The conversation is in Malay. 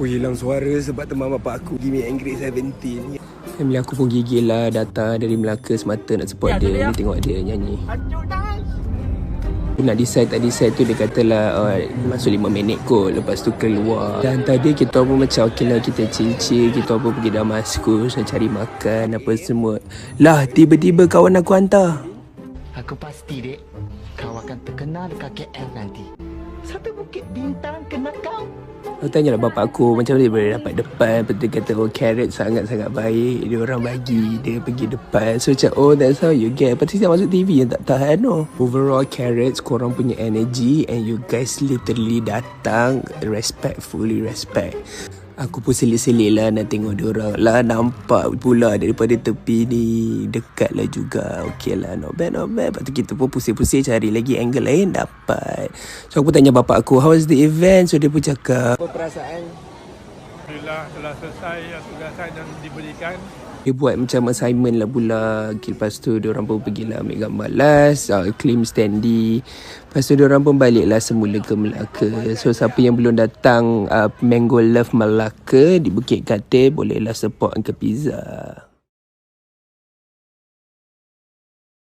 Aku hilang suara sebab teman bapak aku give me angry 17. Family aku pun gigil lah, datang dari Melaka semata nak support dia. Ni tengok dia nyanyi. Nak decide tak decide tu dia katalah masuk 5 minit kot, lepas tu keluar. Dan tadi kita pun macam okey lah, kita chill-chill, kita pun pergi Damaskus nak cari makan apa semua. Lah tiba-tiba kawan aku hantar. Aku pasti dek, kau akan terkenal dekat KL nanti. Satu bukit bintang kena kau. Aku tanya lah bapak aku macam mana dia boleh dapat depan. Lepas tu dia kata Carrot sangat-sangat baik, dia orang bagi dia pergi depan. So macam that's how you get. Lepas tu saya masuk TV yang tak tahan no. Overall Carrots, korang punya energy and you guys literally datang respectfully respect. Aku pun selit-selit lah nak tengok diorang. Lah nampak pula daripada tepi ni dekat lah juga. Okay lah, not bad. Lepas tu kita pun pusing-pusing cari lagi angle lain dapat. So aku pun tanya bapak aku, how was the event? So dia pun cakap, Apa perasaan? Alhamdulillah telah selesai tugasan yang diberikan. dia buat macam assignment lah pula. Okay, lepas tu diorang pun pergilah ambil gambar last, claim standee. Lepas tu diorang pun balik lah semula ke Melaka. So siapa yang belum datang Mango Love Melaka di Bukit Katil, bolehlah support Uncle Pizza.